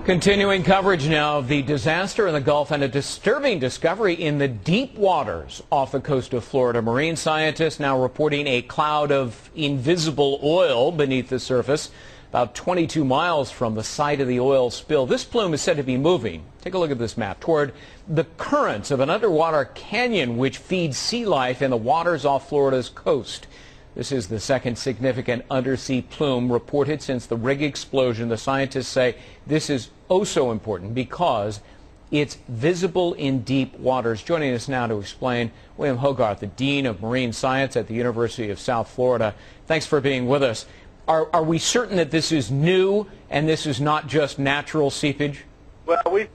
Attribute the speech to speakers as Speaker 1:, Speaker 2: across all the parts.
Speaker 1: Continuing coverage now of the disaster in the Gulf and a disturbing discovery in the deep waters off the coast of Florida. Marine scientists now reporting a cloud of invisible oil beneath the surface, about 22 miles from the site of the oil spill. This plume is said to be moving, take a look at this map, toward the currents of an underwater canyon which feeds sea life in the waters off Florida's coast. This is the second significant undersea plume reported since the rig explosion. The scientists say this is oh so important because it's visible in deep waters. Joining us now to explain, William Hogarth, the Dean of Marine Science at the University of South Florida. Thanks for being with us. Are we certain that this is new and this is not just natural seepage?
Speaker 2: Well, we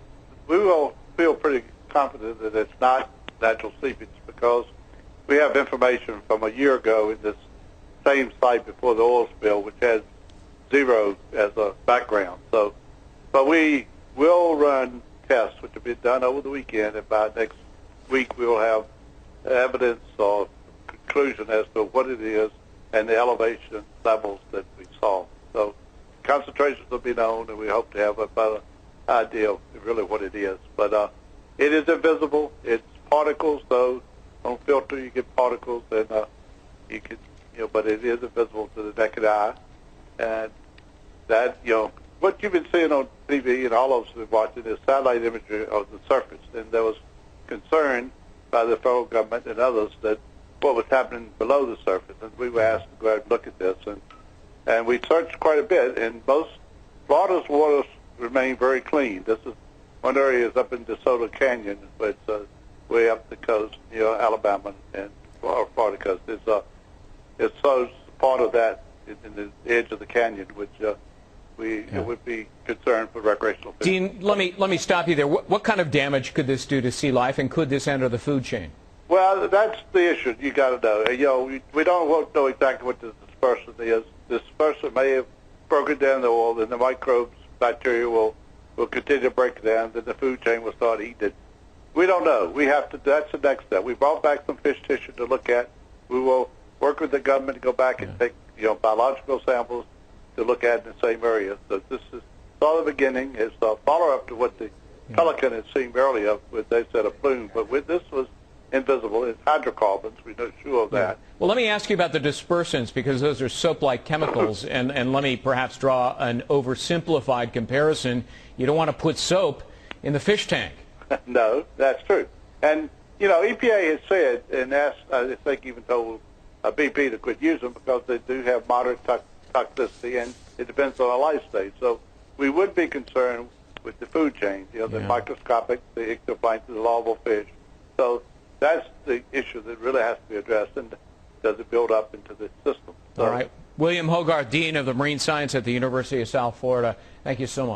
Speaker 2: will feel pretty confident that it's not natural seepage because we have information from a year ago in this same site before the oil spill, which has zero as a background. But we will run tests, which will be done over the weekend, and by next week we will have evidence or conclusion as to what it is and the elevation levels that we saw. So concentrations will be known, and we hope to have a better idea of really what it is. But it is invisible. It's particles, so on filter you get particles, and you can, but it is invisible to the naked eye. And that, what you've been seeing on TV and all of us have been watching is satellite imagery of the surface. And there was concern by the federal government and others that what was happening below the surface. And we were asked to go ahead and look at this. And we searched quite a bit, and most Florida's waters remain very clean. This is one area is up in DeSoto Canyon, but it's way up the coast, Alabama and Florida coast. It shows part of that in the edge of the canyon, which it would be concerned for recreational fishing.
Speaker 1: Dean, let me stop you there. What kind of damage could this do to sea life, and could this enter the food chain?
Speaker 2: Well, that's the issue. You got to know. We don't know exactly what the dispersant is. The dispersant may have broken down the oil, and the microbes, bacteria will continue to break it down. Then the food chain will start eating it. We don't know. We have to. That's the next step. We brought back some fish tissue to look at. We will work with the government to go back and take biological samples to look at in the same area. So this is all the beginning. It's a follow-up to what the Pelican had seen earlier, with they said a plume, but this was invisible. It's hydrocarbons. We're not sure of that.
Speaker 1: Well, let me ask you about the dispersants, because those are soap-like chemicals, and let me perhaps draw an oversimplified comparison. You don't want to put soap in the fish tank.
Speaker 2: No, that's true. And, EPA has said, and asked, I think even told BP to quit using them because they do have moderate toxicity, and it depends on the life stage. So we would be concerned with the food chain, the microscopic, the ectoplankton, the larval fish. So that's the issue that really has to be addressed, and does it build up into the system? So,
Speaker 1: all right. William Hogarth, Dean of the Marine Science at the University of South Florida, thank you so much.